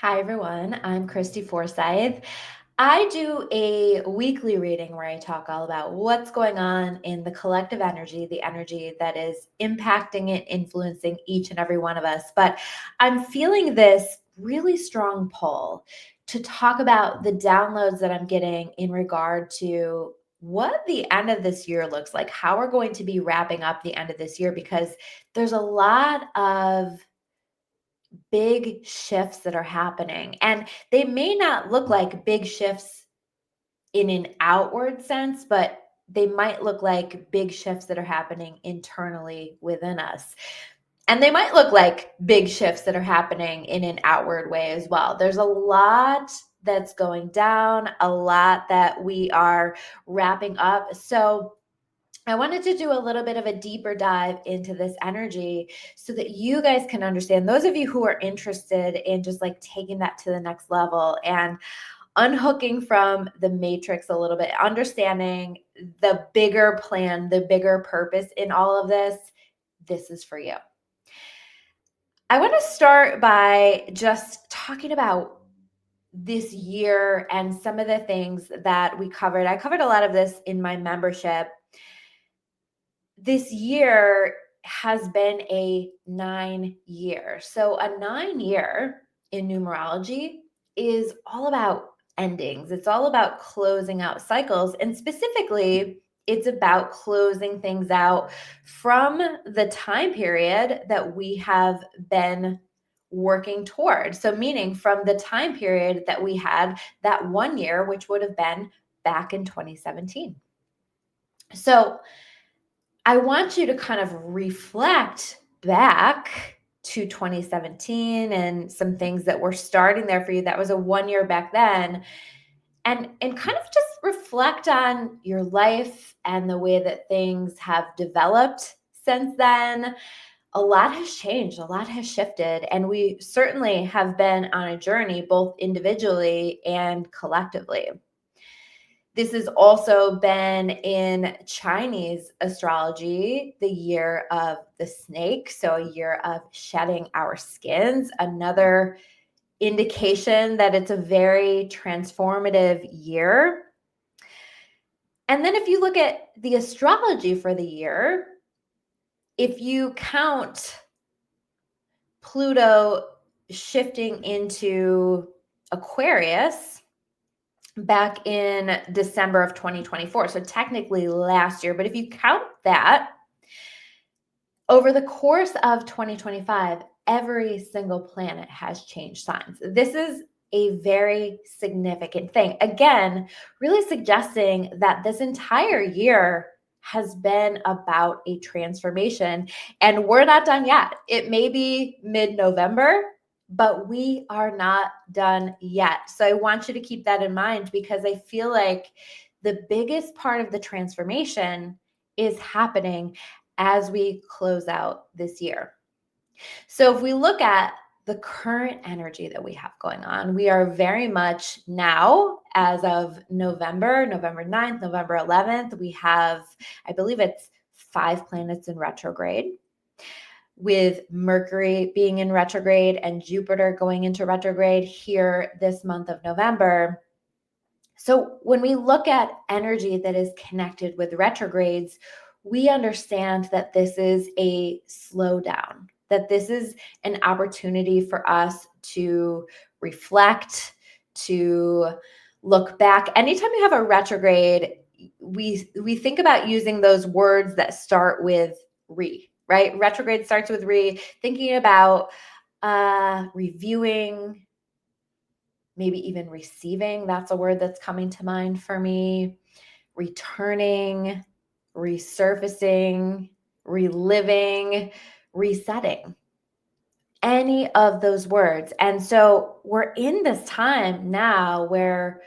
Hi, everyone. I'm Christy Forsyth. I do a weekly reading where I talk all about what's going on in the collective energy, the energy that is impacting and influencing each and every one of us. But I'm feeling this really strong pull to talk about the downloads that I'm getting in regard to what the end of this year looks like, how we're going to be wrapping up the end of this year, because there's a lot of big shifts that are happening. And they may not look like big shifts in an outward sense, but they might look like big shifts that are happening internally within us. And they might look like big shifts that are happening in an outward way as well. There's a lot that's going down, a lot that we are wrapping up. So I wanted to do a little bit of a deeper dive into this energy so that you guys can understand, those of you who are interested in just like taking that to the next level and unhooking from the matrix a little bit, understanding the bigger plan, the bigger purpose in all of this. This is for you. I want to start by just talking about this year and some of the things that we covered. I covered a lot of this in my membership. This year has been a 9-year. So a 9-year in numerology is all about endings. It's all about closing out cycles. And specifically, it's about closing things out from the time period that we have been working toward. So meaning from the time period that we had that 1 year, which would have been back in 2017. So I want you to kind of reflect back to 2017 and some things that were starting there for you. That was a 1 year back then. And kind of just reflect on your life and the way that things have developed since then. A lot has changed, a lot has shifted, and we certainly have been on a journey both individually and collectively. This has also been in Chinese astrology, the year of the snake. So, a year of shedding our skins, another indication that it's a very transformative year. And then, if you look at the astrology for the year, if you count Pluto shifting into Aquarius back in December of 2024. So technically last year, but if you count that, over the course of 2025, every single planet has changed signs. This is a very significant thing. Again, really suggesting that this entire year has been about a transformation, and we're not done yet. It may be mid-November, but we are not done yet. So I want you to keep that in mind, because I feel like the biggest part of the transformation is happening as we close out this year. So if we look at the current energy that we have going on, we are very much now, as of November 9th, November 11th, we have, I believe it's 5 planets in retrograde, with Mercury being in retrograde and Jupiter going into retrograde here this month of November. So when we look at energy that is connected with retrogrades, we understand that this is a slowdown, that this is an opportunity for us to reflect, to look back. Anytime you have a retrograde, we think about using those words that start with re, right? Retrograde starts with re, thinking about reviewing, maybe even receiving. That's a word that's coming to mind for me. Returning, resurfacing, reliving, resetting. Any of those words. And so we're in this time now where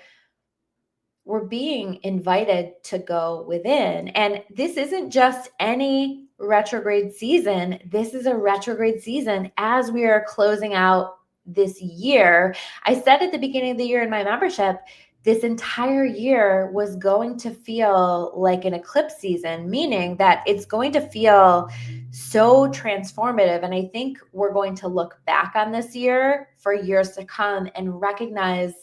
we're being invited to go within. And this isn't just any retrograde season. This is a retrograde season as we are closing out this year. I said at the beginning of the year in my membership, this entire year was going to feel like an eclipse season, meaning that it's going to feel so transformative. And I think we're going to look back on this year for years to come and recognize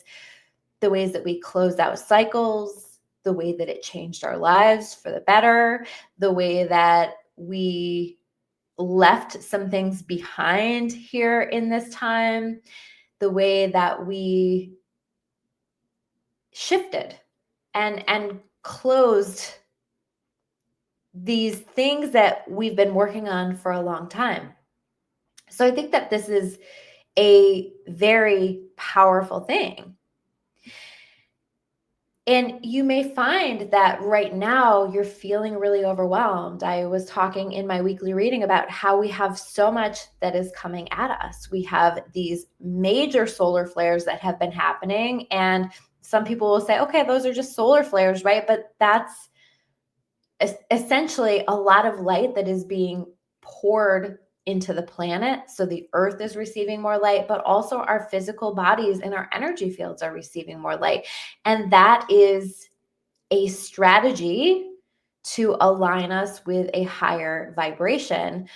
the ways that we closed out cycles, the way that it changed our lives for the better, the way that we left some things behind here in this time, the way that we shifted and closed these things that we've been working on for a long time. So I think that this is a very powerful thing. And you may find that right now you're feeling really overwhelmed. I was talking in my weekly reading about how we have so much that is coming at us. We have these major solar flares that have been happening. And some people will say, okay, those are just solar flares, right? But that's essentially a lot of light that is being poured into the planet. So the earth is receiving more light, but also our physical bodies and our energy fields are receiving more light. And that is a strategy to align us with a higher vibration,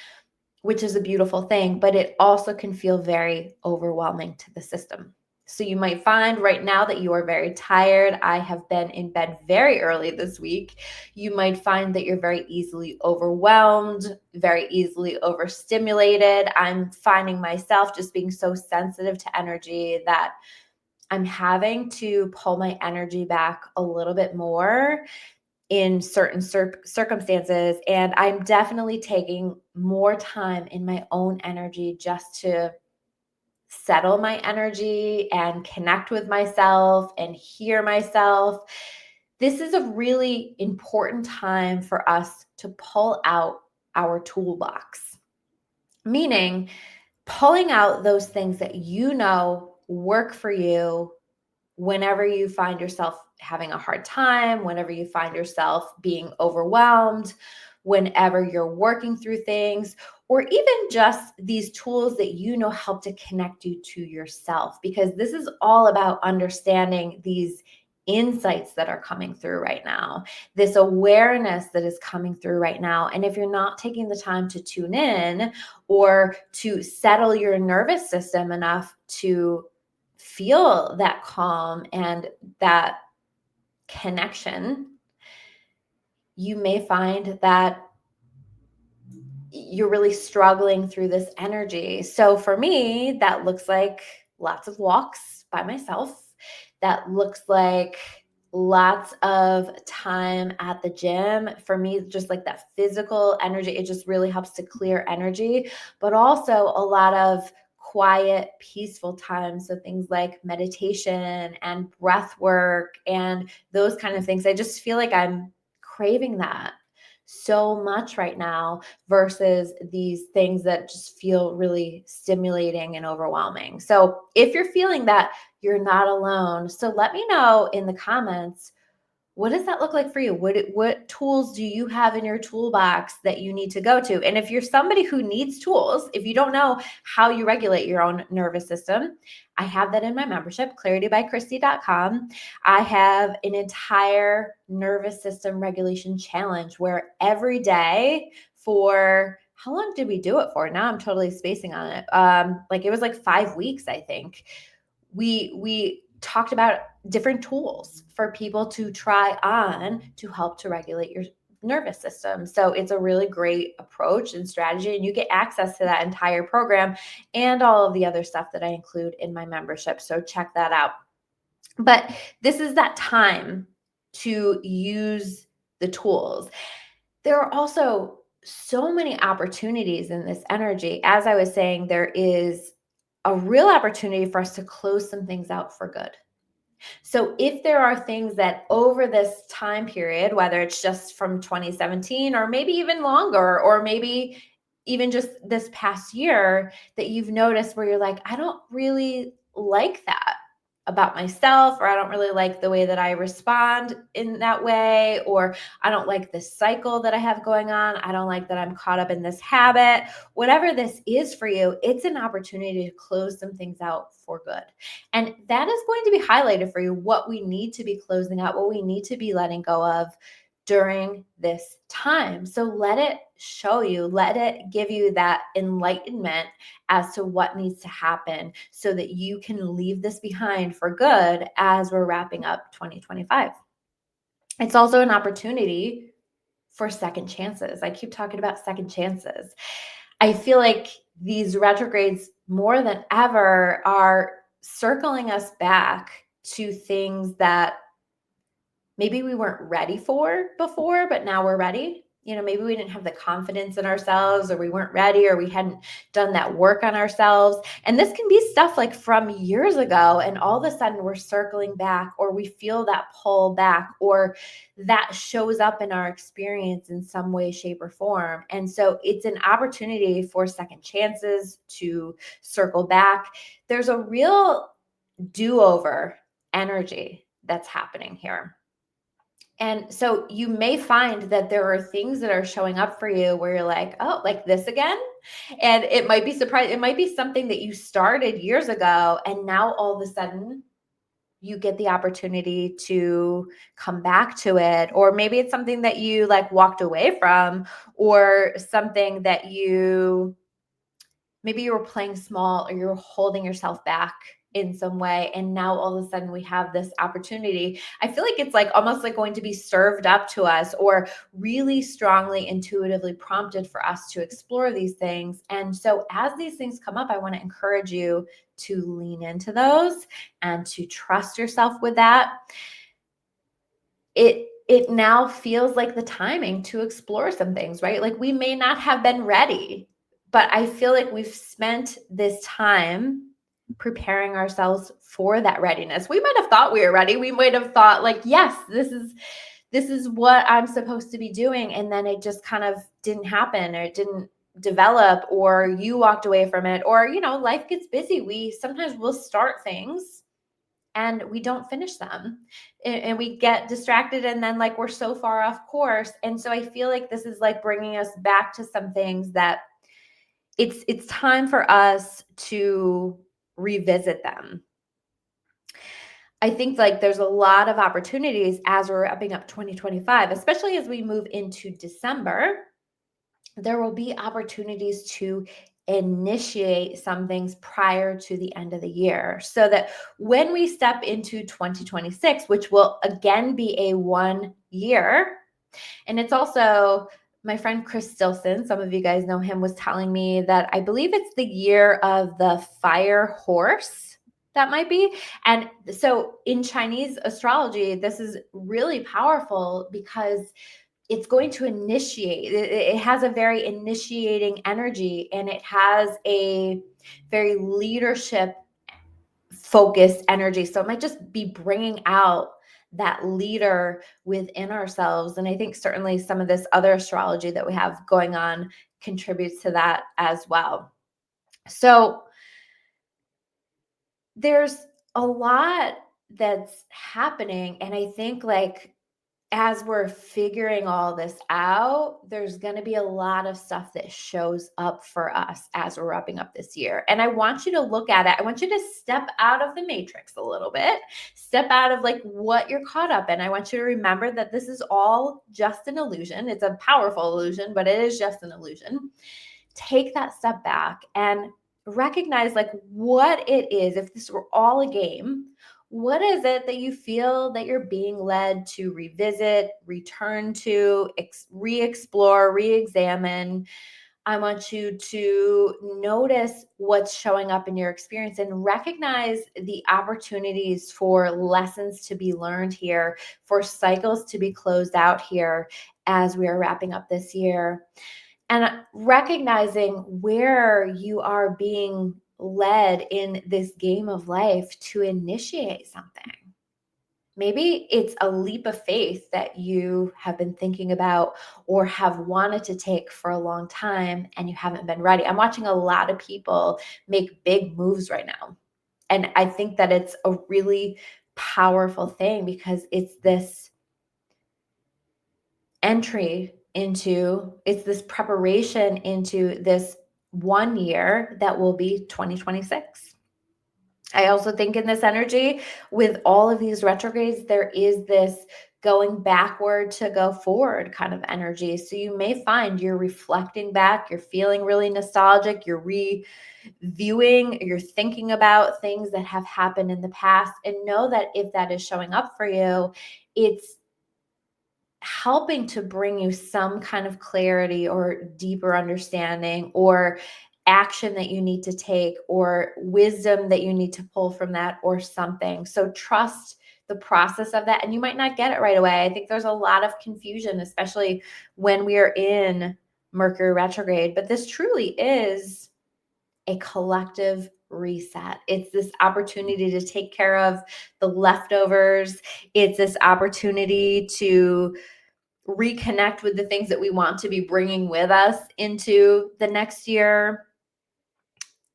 which is a beautiful thing, but it also can feel very overwhelming to the system. So you might find right now that you are very tired. I have been in bed very early this week. You might find that you're very easily overwhelmed, very easily overstimulated. I'm finding myself just being so sensitive to energy that I'm having to pull my energy back a little bit more in certain circumstances. And I'm definitely taking more time in my own energy just to settle my energy and connect with myself and hear myself. This is a really important time for us to pull out our toolbox, meaning pulling out those things that you know work for you whenever you find yourself having a hard time, whenever you find yourself being overwhelmed, whenever you're working through things, or even just these tools that you know help to connect you to yourself, because this is all about understanding these insights that are coming through right now, this awareness that is coming through right now. And if you're not taking the time to tune in or to settle your nervous system enough to feel that calm and that connection, you may find that you're really struggling through this energy. So for me, that looks like lots of walks by myself. That looks like lots of time at the gym. For me, just like that physical energy, it just really helps to clear energy, but also a lot of quiet, peaceful time. So things like meditation and breath work and those kind of things. I just feel like I'm craving that so much right now versus these things that just feel really stimulating and overwhelming. So if you're feeling that, you're not alone. So let me know in the comments, what does that look like for you? What tools do you have in your toolbox that you need to go to? And if you're somebody who needs tools, if you don't know how you regulate your own nervous system, I have that in my membership, claritybychristy.com. I have an entire nervous system regulation challenge where every day for how long did we do it for? Now I'm totally spacing on it. Like it was like 5 weeks, I think. We talked about different tools for people to try on to help to regulate your nervous system. So it's a really great approach and strategy, and you get access to that entire program and all of the other stuff that I include in my membership. So check that out. But this is that time to use the tools. There are also so many opportunities in this energy. As I was saying, there is a real opportunity for us to close some things out for good. So if there are things that over this time period, whether it's just from 2017 or maybe even longer, or maybe even just this past year that you've noticed where you're like, I don't really like that about myself, or I don't really like the way that I respond in that way, or I don't like this cycle that I have going on. I don't like that I'm caught up in this habit. Whatever this is for you, it's an opportunity to close some things out for good. And that is going to be highlighted for you, what we need to be closing out, what we need to be letting go of during this time. So let it show you, let it give you that enlightenment as to what needs to happen so that you can leave this behind for good as we're wrapping up 2025. It's also an opportunity for second chances. I keep talking about second chances. I feel like these retrogrades more than ever are circling us back to things that maybe we weren't ready for before, but now we're ready. Maybe we didn't have the confidence in ourselves, or we weren't ready, or we hadn't done that work on ourselves. And this can be stuff like from years ago, and all of a sudden we're circling back, or we feel that pull back, or that shows up in our experience in some way, shape, or form. And so it's an opportunity for second chances to circle back. There's a real do-over energy that's happening here. And so you may find that there are things that are showing up for you where you're like, oh, like this again? And it might be surprising. It might be something that you started years ago, and now all of a sudden you get the opportunity to come back to it. Or maybe it's something that you like walked away from, or something that maybe you were playing small, or you were holding yourself back in some way, and now all of a sudden we have this opportunity. I feel like it's like almost like going to be served up to us, or really strongly intuitively prompted for us to explore these things. And so as these things come up, I want to encourage you to lean into those and to trust yourself with that. It now feels like the timing to explore some things, right? Like we may not have been ready, but I feel like we've spent this time preparing ourselves for that readiness. We might have thought we were ready. We might have thought like, yes, this is what I'm supposed to be doing. And then it just kind of didn't happen, or it didn't develop, or you walked away from it, or, life gets busy. We'll start things and we don't finish them, and we get distracted, and then like we're so far off course. And so I feel like this is like bringing us back to some things that it's time for us to revisit them. I think like there's a lot of opportunities as we're wrapping up 2025, especially as we move into December. There will be opportunities to initiate some things prior to the end of the year, so that when we step into 2026, which will again be a 1 year, and it's also my friend Chris Stilson, some of you guys know him, was telling me that I believe it's the year of the fire horse. That might be. And so in Chinese astrology, this is really powerful because it's going to initiate. It has a very initiating energy, and it has a very leadership focused energy. So it might just be bringing out that leader within ourselves. And I think certainly some of this other astrology that we have going on contributes to that as well. So there's a lot that's happening. And I think like as we're figuring all this out, there's going to be a lot of stuff that shows up for us as we're wrapping up this year. And I want you to look at it. I want you to step out of the matrix a little bit, step out of like what you're caught up in. I want you to remember that this is all just an illusion. It's a powerful illusion, but it is just an illusion. Take that step back and recognize like what it is. If this were all a game, what is it that you feel that you're being led to revisit, return to, re-explore, re-examine? I want you to notice what's showing up in your experience and recognize the opportunities for lessons to be learned here, for cycles to be closed out here as we are wrapping up this year. And recognizing where you are being led in this game of life to initiate something. Maybe it's a leap of faith that you have been thinking about or have wanted to take for a long time and you haven't been ready. I'm watching a lot of people make big moves right now. And I think that it's a really powerful thing because it's this it's this preparation into this 1 year that will be 2026. I also think in this energy with all of these retrogrades, there is this going backward to go forward kind of energy. So you may find you're reflecting back, you're feeling really nostalgic, you're reviewing, you're thinking about things that have happened in the past, and know that if that is showing up for you, it's helping to bring you some kind of clarity or deeper understanding or action that you need to take or wisdom that you need to pull from that or something. So trust the process of that. And you might not get it right away. I think there's a lot of confusion, especially when we are in Mercury retrograde, but this truly is a collective reset. It's this opportunity to take care of the leftovers. It's this opportunity to reconnect with the things that we want to be bringing with us into the next year.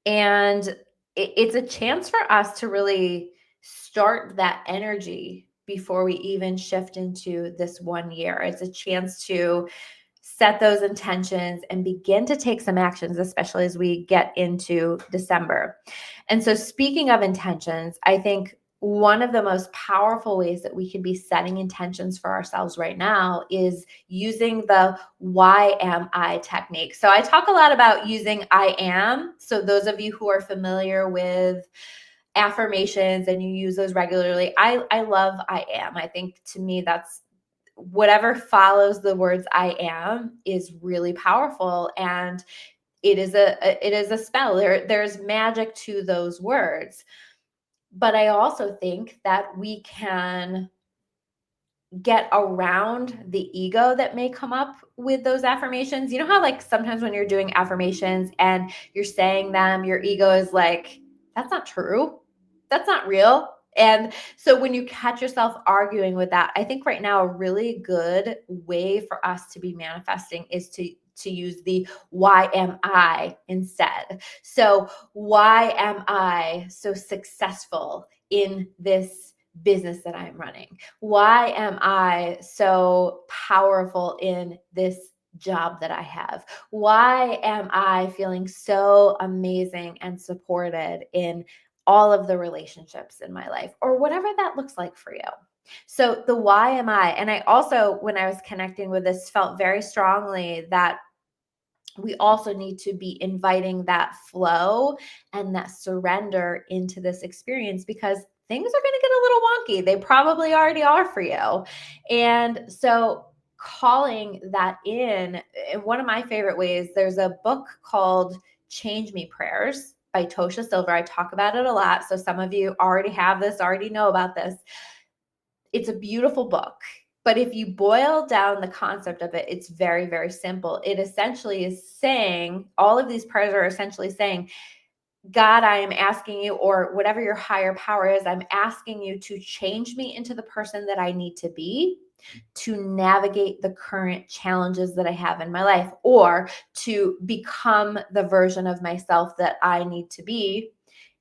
And it's a chance for us to really start that energy before we even shift into this one year. It's a chance to set those intentions and begin to take some actions, especially as we get into December. And so, speaking of intentions, I think one of the most powerful ways that we can be setting intentions for ourselves right now is using the why am I technique. So I talk a lot about using I am. So those of you who are familiar with affirmations and you use those regularly, I love I am. I think to me that's whatever follows the words I am is really powerful, and it is a spell. There's magic to those words. But I also think that we can get around the ego that may come up with those affirmations. You know how like sometimes when you're doing affirmations and you're saying them, your ego is like, that's not true. That's not real. And so when you catch yourself arguing with that, I think right now a really good way for us to be manifesting is to use the why am I instead. So why am I so successful in this business that I'm running? Why am I so powerful in this job that I have? Why am I feeling so amazing and supported in all of the relationships in my life, or whatever that looks like for you? So the why am I? And I also, when I was connecting with this, felt very strongly that we also need to be inviting that flow and that surrender into this experience, because things are going to get a little wonky. They probably already are for you. And so calling that in one of my favorite ways, there's a book called Change Me Prayers by Tosha Silver. I talk about it a lot. So some of you already have this, already know about this. It's a beautiful book. But if you boil down the concept of it, it's very, very simple. It essentially is saying, all of these prayers are essentially saying, God, I am asking you, or whatever your higher power is, I'm asking you to change me into the person that I need to be to navigate the current challenges that I have in my life, or to become the version of myself that I need to be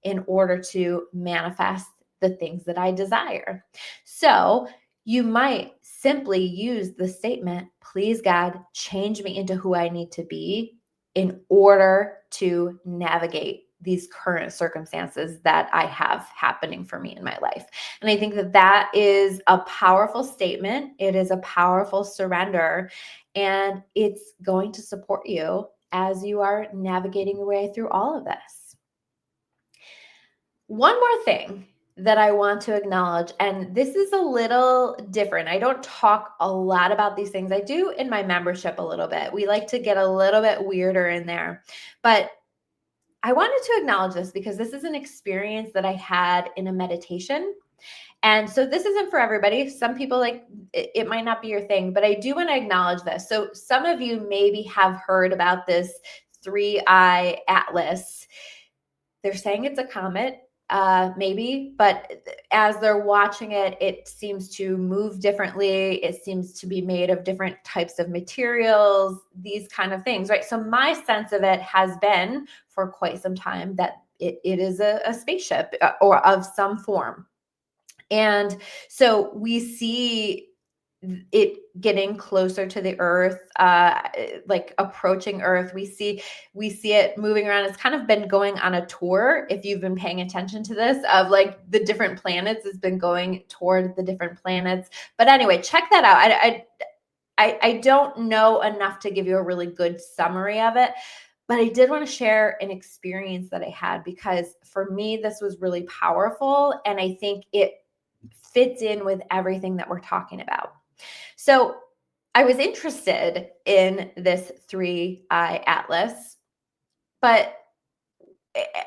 in order to manifest the things that I desire. So you might simply use the statement, please God, change me into who I need to be in order to navigate these current circumstances that I have happening for me in my life. And I think that that is a powerful statement. It is a powerful surrender, and it's going to support you as you are navigating your way through all of this. One more thing that I want to acknowledge, and this is a little different. I don't talk a lot about these things. I do in my membership a little bit. We like to get a little bit weirder in there. But I wanted to acknowledge this because this is an experience that I had in a meditation. And so this isn't for everybody. Some people like it might not be your thing, but I do want to acknowledge this. So some of you maybe have heard about this 3-eye atlas. They're saying it's a comet, maybe, but as they're watching it, it seems to move differently. It seems to be made of different types of materials, these kind of things, right? So my sense of it has been for quite some time that it is a spaceship or of some form. And so we see it getting closer to the earth, like approaching earth. We see it moving around. It's kind of been going on a tour, if you've been paying attention to this, of like the different planets. It's been going toward the different planets. But anyway, check that out. I don't know enough to give you a really good summary of it, but I did want to share an experience that I had, because for me, this was really powerful. And I think it fits in with everything that we're talking about. So I was interested in this 3-eye atlas, but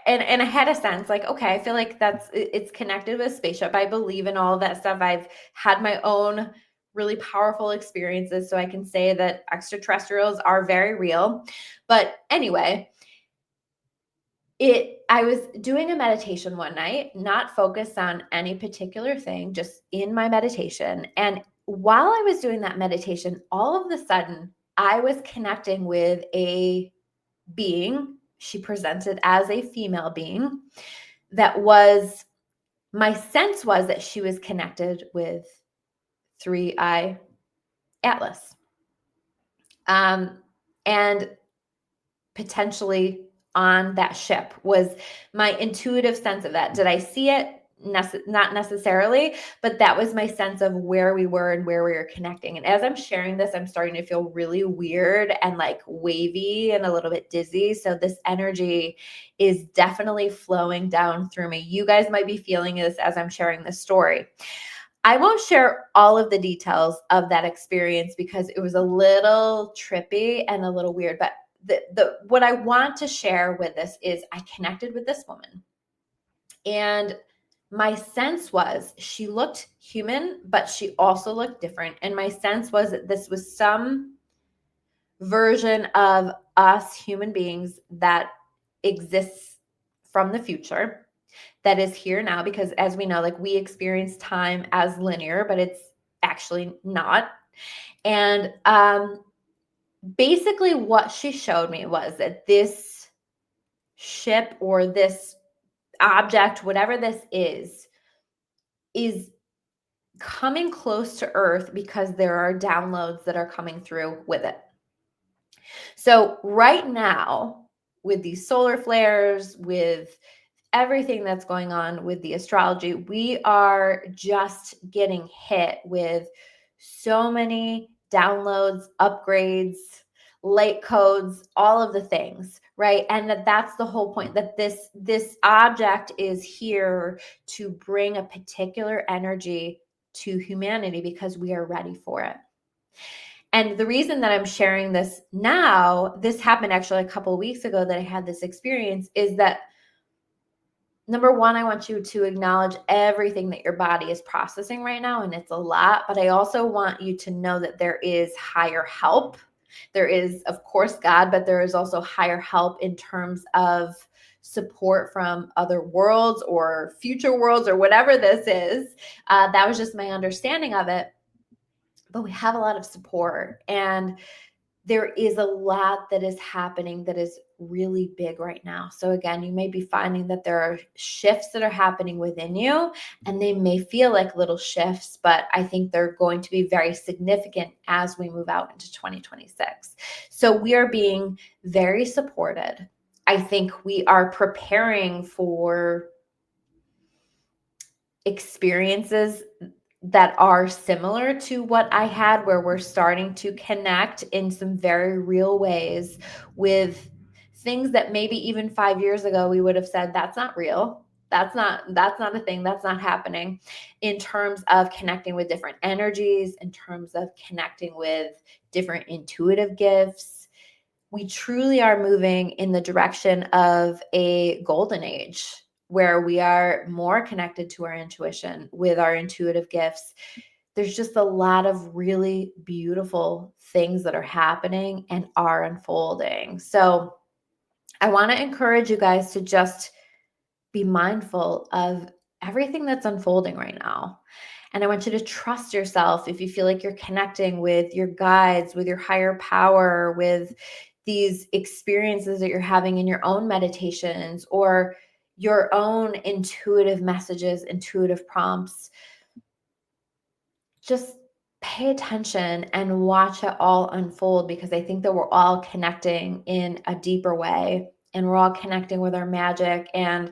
and I had a sense like, okay, I feel like it's connected with spaceship. I believe in all of that stuff. I've had my own really powerful experiences, so I can say that extraterrestrials are very real. But anyway, I was doing a meditation one night, not focused on any particular thing, just in my meditation. And while I was doing that meditation, all of a sudden, I was connecting with a being. She presented as a female being my sense was that she was connected with 3-eye atlas. And potentially on that ship was my intuitive sense of that. Did I see it? Not necessarily, but that was my sense of where we were and where we were connecting. And as I'm sharing this, I'm starting to feel really weird and like wavy and a little bit dizzy. So this energy is definitely flowing down through me. You guys might be feeling this as I'm sharing this story. I won't share all of the details of that experience because it was a little trippy and a little weird, but what I want to share with this is I connected with this woman, and my sense was she looked human, but she also looked different. And my sense was that this was some version of us human beings that exists from the future, that is here now, because as we know, like we experience time as linear, but it's actually not. And basically what she showed me was that this ship or this object, whatever this is coming close to Earth because there are downloads that are coming through with it. So right now, with these solar flares, with everything that's going on with the astrology, we are just getting hit with so many downloads, upgrades, light codes, all of the things, right? And that's the whole point, that this object is here to bring a particular energy to humanity because we are ready for it. And the reason that I'm sharing this now, this happened actually a couple of weeks ago that I had this experience, is that number one, I want you to acknowledge everything that your body is processing right now, and it's a lot, but I also want you to know that there is higher help. There is, of course, God, but there is also higher help in terms of support from other worlds or future worlds or whatever this is. That was just my understanding of it. But we have a lot of support, and there is a lot that is happening that is really big right now. So again, you may be finding that there are shifts that are happening within you, and they may feel like little shifts, but I think they're going to be very significant as we move out into 2026. So we are being very supported. I think we are preparing for experiences that are similar to what I had, where we're starting to connect in some very real ways with things that maybe even 5 years ago we would have said that's not real. That's not a thing. That's not happening, in terms of connecting with different energies, in terms of connecting with different intuitive gifts. We truly are moving in the direction of a golden age, where we are more connected to our intuition with our intuitive gifts. There's just a lot of really beautiful things that are happening and are unfolding. So I want to encourage you guys to just be mindful of everything that's unfolding right now. And I want you to trust yourself if you feel like you're connecting with your guides, with your higher power, with these experiences that you're having in your own meditations or your own intuitive messages, intuitive prompts. Just pay attention and watch it all unfold, because I think that we're all connecting in a deeper way, and we're all connecting with our magic. And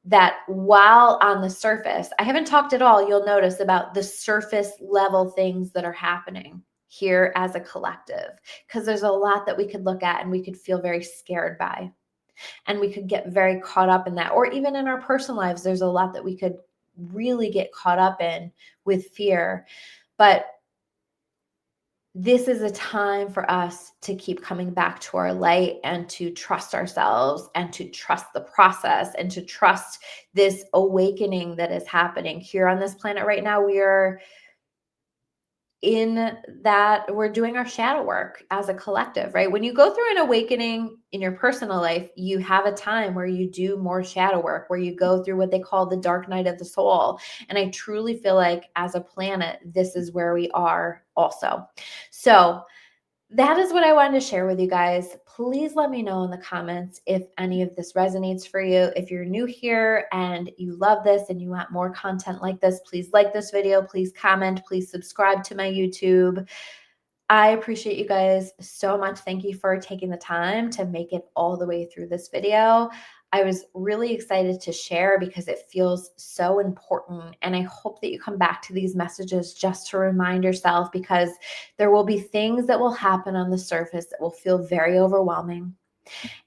that while on the surface, I haven't talked at all, you'll notice, about the surface level things that are happening here as a collective, because there's a lot that we could look at and we could feel very scared by, and we could get very caught up in that. Or even in our personal lives, there's a lot that we could really get caught up in with fear. But this is a time for us to keep coming back to our light, and to trust ourselves, and to trust the process, and to trust this awakening that is happening here on this planet right now. We are in that, we're doing our shadow work as a collective, right? When you go through an awakening in your personal life, you have a time where you do more shadow work, where you go through what they call the dark night of the soul. And I truly feel like as a planet, this is where we are also. So that is what I wanted to share with you guys. Please let me know in the comments if any of this resonates for you. If you're new here and you love this and you want more content like this, please like this video, please comment, please subscribe to my YouTube. I appreciate you guys so much. Thank you for taking the time to make it all the way through this video. I was really excited to share because it feels so important. And I hope that you come back to these messages just to remind yourself, because there will be things that will happen on the surface that will feel very overwhelming.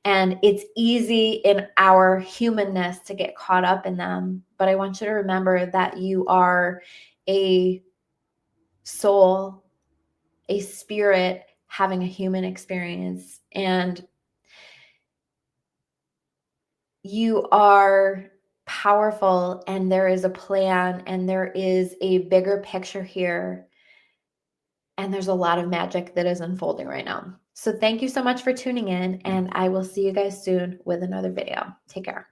And it's easy in our humanness to get caught up in them. But I want you to remember that you are a soul, a spirit having a human experience, and you are powerful, and there is a plan, and there is a bigger picture here, and there's a lot of magic that is unfolding right now. So thank you so much for tuning in, and I will see you guys soon with another video. Take care.